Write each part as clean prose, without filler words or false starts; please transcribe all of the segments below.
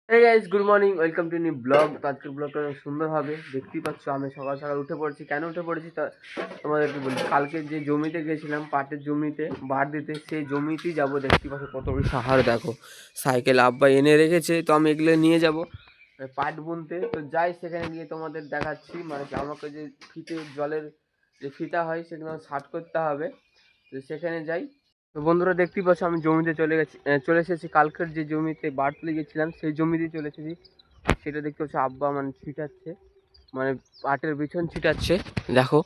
Hey guys, good morning, welcome to new blog. তো আজকের ব্লগটা অনেক সুন্দর হবে। দেখতেই পাচ্ছ আমি সকাল সকাল উঠে পড়েছি। কেন উঠে পড়েছি তা তোমাদেরকে বলি। কালকে যে জমিতে গেছিলাম, পাটের জমিতে বাড় দিতে, সেই জমিতেই যাবো। দেখতেই পাচ্ছ কত বড় সাহার, দেখো সাইকেল আব্বা এনে রেখেছে। তো আমি এগুলো নিয়ে যাব পাট বুনতে। তো যাই, সেখানে গিয়ে তোমাদের দেখাচ্ছি। মানে কি, আমাকে যে ফিতে জলের যে ফিতা হয় সেগুলো শার্ট করতে হবে। তো সেখানে যাই। তো বন্ধুরা দেখতেই পাচ্ছ আমি জমিতে চলে এসেছি। কালকের যে জমিতে বাড় তুলে গেছিলাম সেই জমিতেই চলে এসেছি। সেটা দেখতে পাচ্ছ আব্বা মানে ছিটাচ্ছে, মানে পাটের বিছন ছিটাচ্ছে। দেখো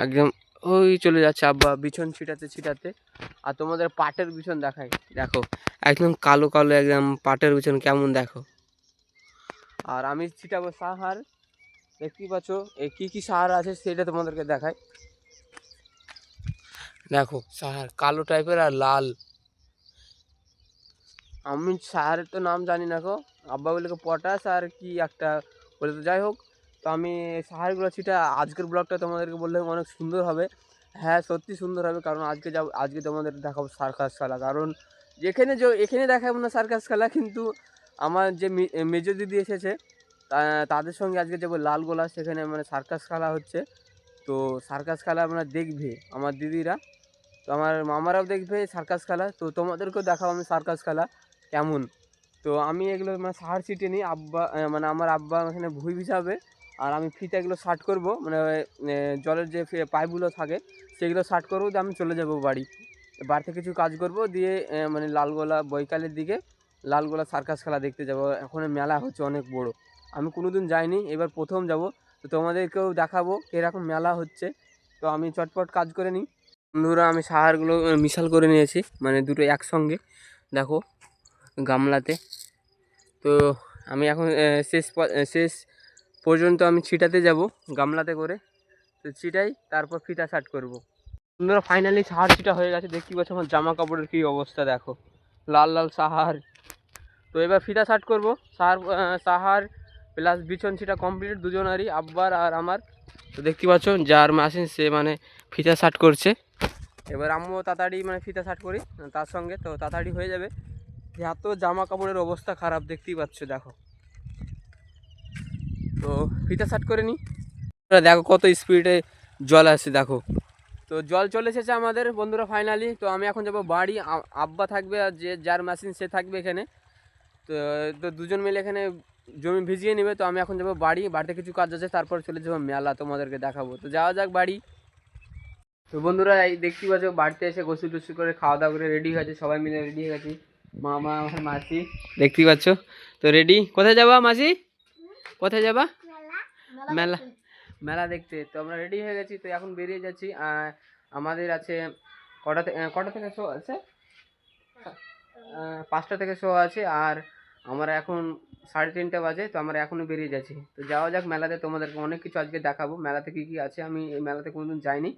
একদম ওই চলে যাচ্ছে আব্বা বিছন ছিটাতে ছিটাতে। আর তোমাদের পাটের বিছন দেখাই, দেখো একদম কালো কালো একদম পাটের বিছন কেমন, দেখো। আর আমি ছিটাবো সাহার। দেখতেই পাচ্ছ এই কী কী সাহার আছে সেটা তোমাদেরকে দেখাই। দেখো সাহার কালো টাইপের আর লাল। আমি সারের তো নাম জানি না গো। আব্বা বলে পটাশ আর কি একটা বলে, তো যাই হোক। তো আমি সারগুলো ছিটা। আজকের ব্লগটা তোমাদেরকে বললে অনেক সুন্দর হবে। হ্যাঁ সত্যি সুন্দর হবে, কারণ আজকে তোমাদের দেখাবো সার্কাস খেলা। কারণ এখানে দেখাবো না সার্কাস খেলা, কিন্তু আমার যে মেজো দিদি এসেছে তাদের সঙ্গে আজকে যাবো লালগোলা। সেখানে মানে সার্কাস খেলা হচ্ছে। তো সার্কাস খেলা আমরা দেখবে আমার দিদিরা, তো আমার মামারাও দেখবে সার্কাস খেলা। তো তোমাদেরকেও দেখাবো আমি সার্কাস খেলা কেমন। তো আমি এগুলো মানে সার ছিটে নিই। আব্বা মানে আমার আব্বা এখানে ভুঁই বিছাবে, আর আমি ফিতাগুলো শার্ট করব। মানে জলের যে পাইপগুলো থাকে সেগুলো শার্ট করবো, দিয়ে আমি চলে যাব বাড়ি। বাড়িতে কিছু কাজ করব, দিয়ে মানে লালগোলা বৈকালের দিকে লালগোলা সার্কাস খেলা দেখতে যাব। এখন মেলা হচ্ছে অনেক বড়, আমি কোনোদিন যাইনি, এবার প্রথম যাব। তো তোমাদেরকেও দেখাবো এরকম মেলা হচ্ছে। তো আমি চটপট কাজ করে নিই। বন্ধুরা আমি সারগুলো মিশাল করে নিয়েছি, মানে দুটো একসঙ্গে, দেখো গামলাতে। তো আমি এখন শেষ পর্যন্ত আমি ছিটাতে যাব গামলাতে করে। তো ছিটাই, তারপর ফিতা শার্ট করব। বন্ধুরা ফাইনালি সাহার ছিটা হয়ে গেছে। দেখতে পাচ্ছ আমার জামা কাপড়ের কী অবস্থা, দেখো লাল লাল সাহার। তো এবার ফিতা শার্ট করব। সাহার প্লাস বিছন ছিটা কমপ্লিট দুজনারই, আব্বার আর আমার। তো দেখতে পাচ্ছ যার মেশিন সে মানে ফিতা শার্ট করছে। এবার আমিও তাড়াতাড়ি মানে ফিতা শার্ট করি তার সঙ্গে, তো তাড়াতাড়ি হয়ে যাবে। এত জামা কাপড়ের অবস্থা খারাপ, দেখতেই পাচ্ছ দেখো। তো ফিতা শার্ট করে নিই। দেখো কত স্পিডে জল আসছে, দেখো। তো জল চলে এসেছে আমাদের বন্ধুরা ফাইনালি। তো আমি এখন যাবো বাড়ি। আব্বা থাকবে আর যার মেশিন সে থাকবে এখানে। তো তো দুজন মিলে এখানে জমি ভিজিয়ে নেবে। তো আমি এখন যাবো বাড়িতে কিছু কাজ আছে, তারপর চলে যাবো মেলা, তোমাদেরকে দেখাবো। তো যাওয়া যাক বাড়ি। তো বন্ধুরা এই দেখতে পাচ্ছ বাড়িতে এসে গোসল টোসল করে খাওয়া দাওয়া করে রেডি হয়ে গেছে, সবাই মিলে রেডি হয়ে গেছি। মামা আমার মাসি দেখতেই পাচ্ছ। তো রেডি। কোথায় যাবা মাসি, কোথায় যাবা? মেলা, মেলা দেখতে। তো আমরা রেডি হয়ে গেছি, তো এখন বেরিয়ে যাচ্ছি। আমাদের আছে কটা থেকে শো আছে? 5টা থেকে শো আছে। আর আমরা এখন 3:30 বাজে। তো আমরা এখনই বেরিয়ে যাচ্ছি। তো যাওয়া যাক মেলাতে। তোমাদেরকে অনেক কিছু আজকে দেখাবো মেলাতে কী কী আছে। আমি এই মেলাতে কোনোদিন যাইনি,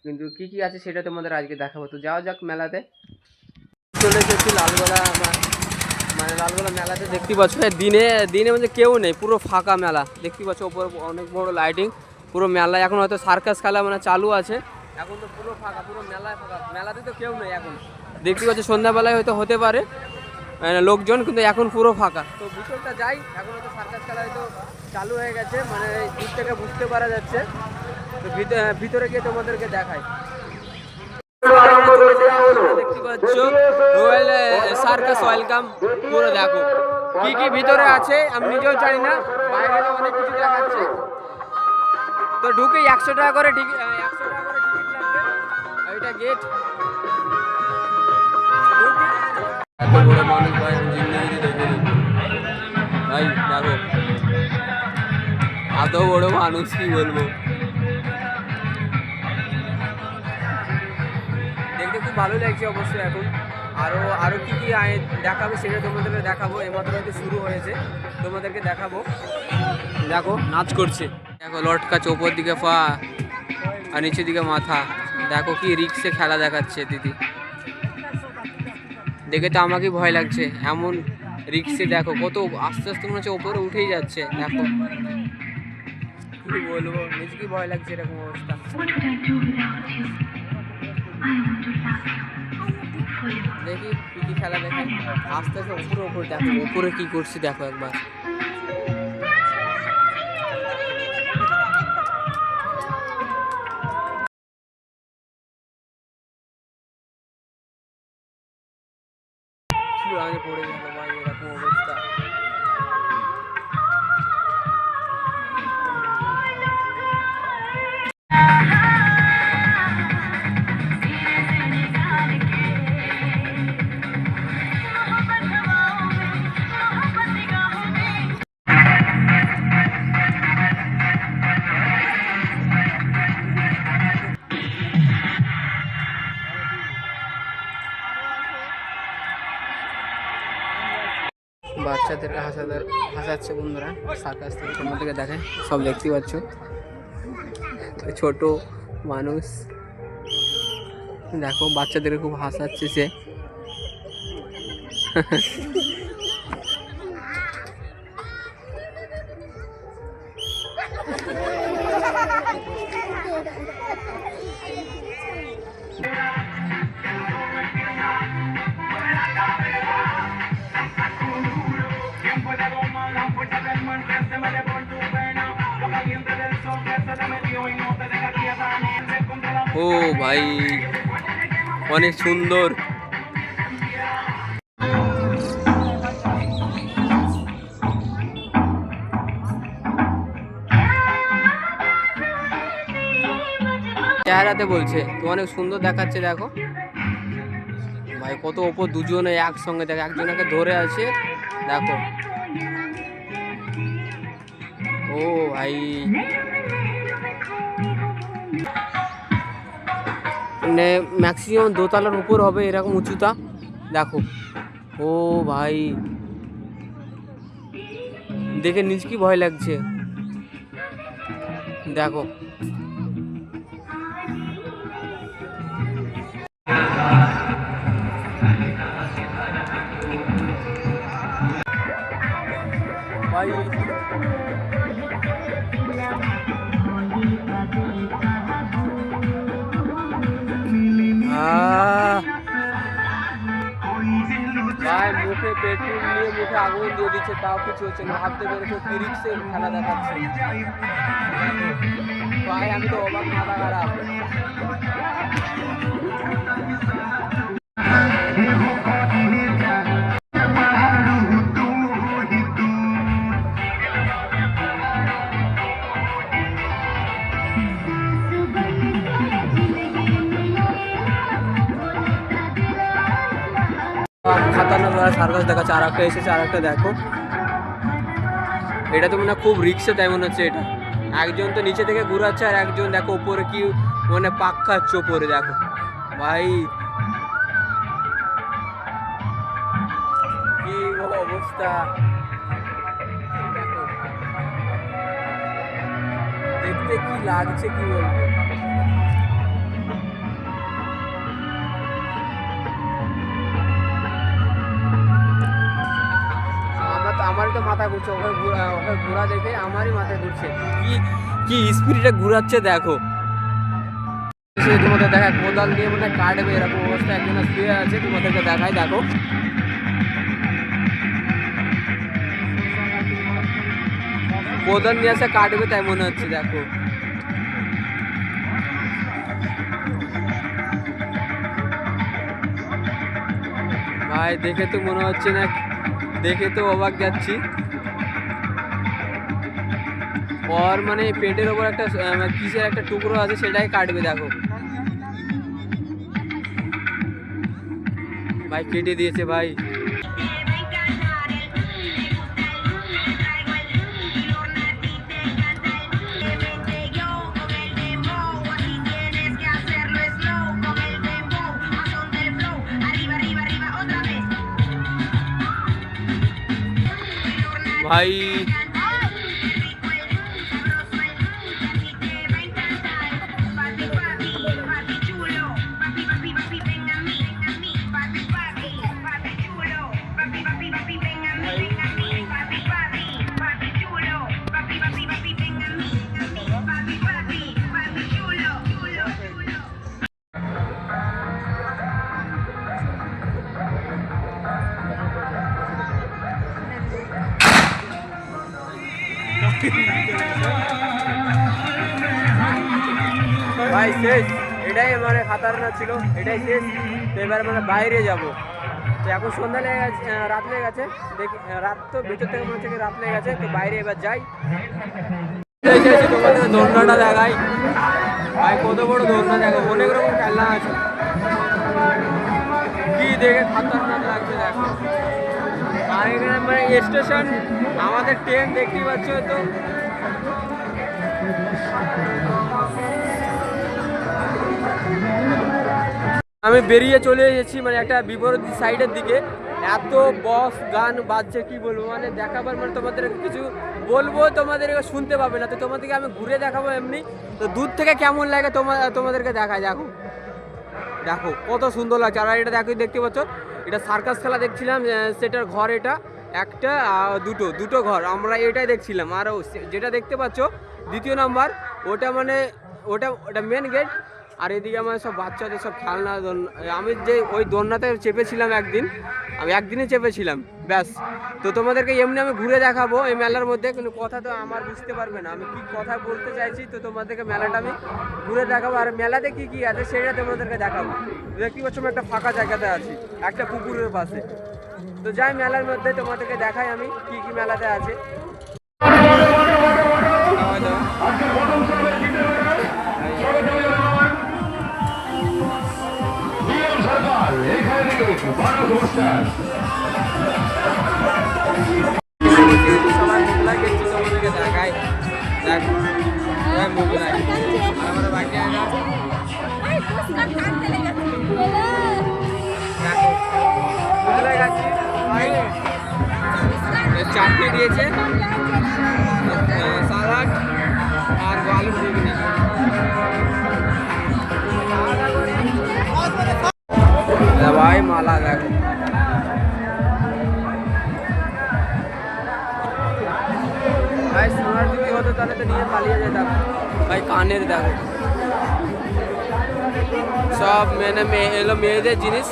কিন্তু কী কী আছে সেটা তোমাদের আজকে দেখাবো। তো যাওয়া যাক মেলাতে। চলে এসেছি লালগোলা, মানে লালগোলা মেলাতে। দেখতে পাচ্ছ দিনে দিনে মানে কেউ নেই, পুরো ফাঁকা মেলা। দেখতে পাচ্ছ ওপর অনেক বড় লাইটিং, পুরো মেলা। এখন হয়তো সার্কাস খেলা মানে চালু আছে, এখন তো পুরো ফাঁকা, পুরো মেলায় ফাঁকা। মেলাতে তো কেউ নেই এখন। দেখতে পাচ্ছ সন্ধ্যাবেলায় হয়তো হতে পারে লোকজন, কিন্তু এখন পুরো ফাঁকা। তো ভিতরটা যাই, এখন হয়তো সার্কাস খেলা হয়তো চালু হয়ে গেছে, মানে দূর থেকে বুঝতে পারা যাচ্ছে। তো ভিতরে গিয়ে তোমাদেরকে দেখাই। দেখতে পাচ্ছ রয়্যাল সার্কাস ওয়েলকাম পুরো, দেখো কি কি ভিতরে আছে আমি নিজেও জানি না, বাইরে অনেক কিছু দেখাচ্ছে। তো ঢুকে 100 টাকা করে টিকিট, 100 টাকা করে টিকিট লাগবে। এটা গেট। এত বড় মানুষ ভাই আমি জিন্দেগিতে দেখিনি ভাই, দেখো এত বড় মানুষ, কি বলবো। দেখতে খুব ভালো লাগছে অবশ্যই। এখন আরও কী কী দেখাবে সেটা তোমাদেরকে দেখাবো। এমাত্র হয়তো শুরু হয়েছে, তোমাদেরকে দেখাবো। দেখো নাচ করছে, দেখো লটকাচ্ছে ওপর দিকে পা আর নিচের দিকে মাথা। দেখো কি রিক্সে খেলা দেখাচ্ছে দিদি, দেখে তো আমাকেই ভয় লাগছে। এমন রিক্সে দেখো কত আস্তে আস্তে মনে হচ্ছে ওপরে উঠেই যাচ্ছে। দেখো কি বলবো, নিজেকেই ভয় লাগছে এরকম অবস্থা। দেখি কি কি খেলা দেখে আস্তে আস্তে উপরে দেখো উপরে কি করছি দেখো একবার। আমি পড়ে গেল ভাই এরকম অবস্থা। বাচ্চাদেরকে হাসাচ্ছে বন্ধুরা, সার্কাস থেকে তোমাদেরকে দেখায় সব দেখতে পাচ্ছ। ছোট মানুষ দেখো বাচ্চাদেরকে খুব হাসাচ্ছে সে। ও ভাই অনেক সুন্দর। চেহারাতে বলছে তো অনেক সুন্দর দেখাচ্ছে দেখো ভাই, কত ওপর দুজনে একসঙ্গে দেখো, একজনকে ধরে আছে দেখো। ও ভাই মানে ম্যাক্সিমাম দোতলার উপর হবে এরকম উঁচুতা দেখো। ও ভাই দেখে নিজ কি ভয় লাগছে দেখো। ভাই ভাই মুখে পেট্রোল নিয়ে মুখে আগুন দিয়ে দিচ্ছে তাও কিছু হচ্ছে না, ভাবতে পেরেছো কি রিক্সে খেলা দেখাচ্ছে ভাই। আমি তো অবাক, মাথা খারাপ। খাতারনাক সার্কাস দেখাচ্ছে, আর একটা এসেছে, আর একটা দেখো। এটা তো মনে খুব রিক্সে তাই মনে হচ্ছে। এটা একজন তো নিচে থেকে ঘুরাচ্ছে আর একজন দেখো উপরে কি মানে পাক খাচ্ছে উপরে দেখো ভাই কি অবস্থা। দেখতে কি লাগছে কি বলবো। আমারই তো মাথা ঘুরছে, ওকে ঘোরা দেখে আমারই মাথা ঘুরছে। কি কি স্পিডে ঘুরাচ্ছে দেখো। তোমাদের দেখায় কোদাল দিয়ে মানে কাটবে এরকম অবস্থা, একজন শুয়ে আছে তোমাদেরকে দেখায় দেখো। কোদাল নিয়ে আসে কাটবে তাই মনে হচ্ছে দেখো। ভাই দেখে তো মনে হচ্ছে না, দেখে তো অবাক যাচ্ছি। ওর মানে পেটের ওপর একটা কিসের একটা টুকরো আছে সেটাই কাটবে দেখো ভাই, কেটে দিয়েছে ভাই। ভাই ভাই শেষ, এটাই মানে খাতারনাক ছিল, এটাই শেষ। তো এবার মানে বাইরে যাব। তো এখন সন্ধ্যা লেগে গেছে, রাত লেগে গেছে, দেখি রাত তো ভিতর থেকে মনে হচ্ছে কি রাত লেগে গেছে। তো বাইরে এবার যাই, তোমাদের দোলনাটা দেখাই। ভাই কত বড় দোলনা দেখো, অনেক রকম খেলনা আছে, কি দেখে খাতারনাক লাগছে দেখো। আর এখানে মানে স্টেশন, আমাদের ট্রেন দেখতেই পাচ্ছ তো। আমি বেরিয়ে চলে এসেছি মানে একটা বিপরীত সাইডের দিকে। এত বক্স গান বাজছে কি বলবো, মানে দেখাবার মানে তোমাদের কিছু বলবো, তোমাদের শুনতে পাবে না। তো তোমাদেরকে আমি ঘুরে দেখাবো এমনি। তো দূর থেকে কেমন লাগে তোমাদেরকে দেখায়। দেখো দেখো কত সুন্দর লাগছে। আর এটা দেখো, দেখতে পাচ্ছ এটা সার্কাস খেলা দেখছিলাম, সেটার ঘর এটা একটা দুটো ঘর আমরা এটাই দেখছিলাম। আর যেটা দেখতে পাচ্ছ দ্বিতীয় নাম্বার, ওটা মানে ওটা মেন গেট। আর এদিকে আমার সব বাচ্চাদের সব খেলনা। আমি যে ওই দোলনাতে চেপেছিলাম একদিন, আমি একদিনই চেপেছিলাম ব্যাস। তো তোমাদেরকে এমনি আমি ঘুরে দেখাবো এই মেলার মধ্যে, কিন্তু কথা তো আমার বুঝতে পারবে না আমি কি কথা বলতে চাইছি। তো তোমাদেরকে মেলাটা আমি ঘুরে দেখাবো, আর মেলাতে কি কি আছে সেটা তোমাদেরকে দেখাবো। দেখতে পাচ্ছ আমি একটা ফাঁকা জায়গাতে আছি, একটা পুকুরের পাশে। তো যাই মেলার মধ্যে তোমাদেরকে দেখাই আমি কি কি মেলাতে আছে। সবাই মোগলাই দেখছি, তোমাদেরকে দেখাই। দেখ মোগলাই আমার বাইকে মোগলাই খাচ্ছি। চাটনি দিয়েছে, সালাড আর আলুর ঘুগনি। ভাই মালা দেখো, ভাই সোনার যদি হতো তাহলে তো নিয়ে পালিয়ে যেতাম। ভাই কানের দেখো, সব এলো মেয়েদের জিনিস।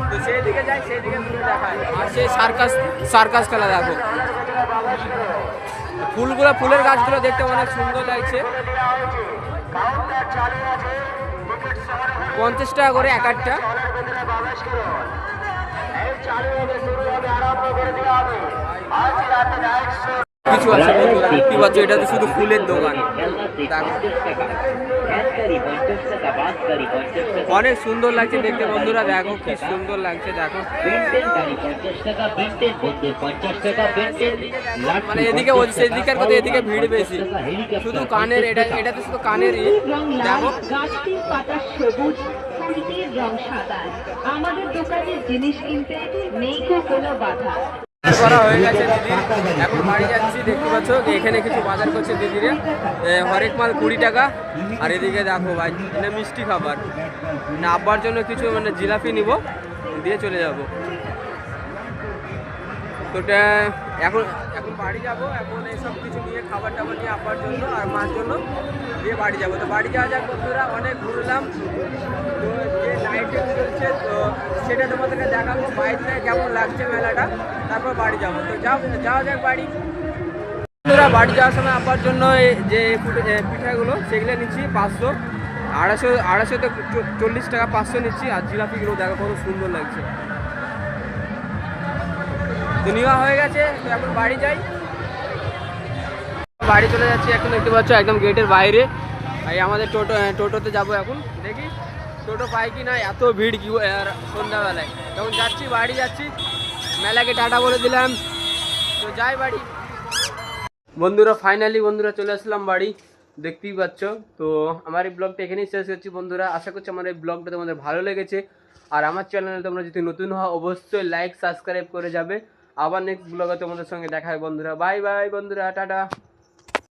তো সেই দিকে যাই, সেই দিকে ঘুরে দেখায়। আর সেই সার্কাস খেলা দেখো, ফুলের গাছগুলো দেখতে অনেক সুন্দর লাগছে। 50 টাকা করে এক একটা। কিছু আছে দেখতে পাচ্ছ, এটা তো শুধু ফুলের দোকান। অনেক সুন্দর লাগছে দেখতে বন্ধুরা, দেখো কি সুন্দর লাগছে দেখো। মানে এদিকে সেদিকের কথা, এদিকে ভিড় বেশি, শুধু কানের। এটা তো শুধু কানেরই দেখো। আমাদের দোকানের জিনিস কিনতে নেই কোনো বাধা। করা হয়ে গেছে দিদি, এখন বাড়ি যাচ্ছি। দেখতে পাচ্ছ এখানে কিছু বাজার করছে দিদিরে, হরেক মাল 20 টাকা। আর এদিকে দেখো ভাই এটা মিষ্টি খাবার, না আব্বার জন্য কিছু মানে জিলাপি নিব, দিয়ে চলে যাব। তো এখন বাড়ি যাব, এখন এইসব কিছু নিয়ে খাবার টাবার নিয়ে আব্বার জন্য আর মার জন্য দিয়ে বাড়ি যাব। তো বাড়ি যাওয়া যাক বন্ধুরা, অনেক ঘুরলাম। তো যে লাইটিং চলছে তো সেটা তোমাদেরকে দেখাবো, বাইরে কেমন লাগছে মেলাটা, তারপর বাড়ি যাবো। তো যাওয়া যাক বাড়ি। বন্ধুরা বাড়ি যাওয়ার সময় আব্বার জন্য যে পিঠাগুলো সেগুলো নিচ্ছি 500, 250 তো 40 টাকা, 500 নিচ্ছি। আর জিলাপিগুলো দেখো কত সুন্দর লাগছে। তো নেওয়া হয়ে গেছে, তো এখন বাড়ি যাই। বাড়ি চলে যাচ্ছি এখন, দেখতে পাচ্ছ একদম গেটের বাইরে। এই আমাদের টোটোতে যাব এখন, দেখি টোটো পাই কি না। এত ভিড় কি সন্ধ্যাবেলায়। তখন যাচ্ছি, বাড়ি যাচ্ছি, মেলাকে টাটা বলে দিলাম। তো যাই বাড়ি। বন্ধুরা ফাইনালি চলে আসলাম বাড়ি, দেখতেই পাচ্ছ। তো আমার এই ব্লগটা এখানেই শেষ করছি বন্ধুরা। আশা করছি আমার এই ব্লগটা তোমাদের ভালো লেগেছে। আর আমার চ্যানেলে তোমরা যদি নতুন হও অবশ্যই লাইক সাবস্ক্রাইব করে যাবে। আবার নেক্সট ব্লগে তোমাদের সঙ্গে দেখা হয় বন্ধুরা। বাই বাই বন্ধুরা, টাটা।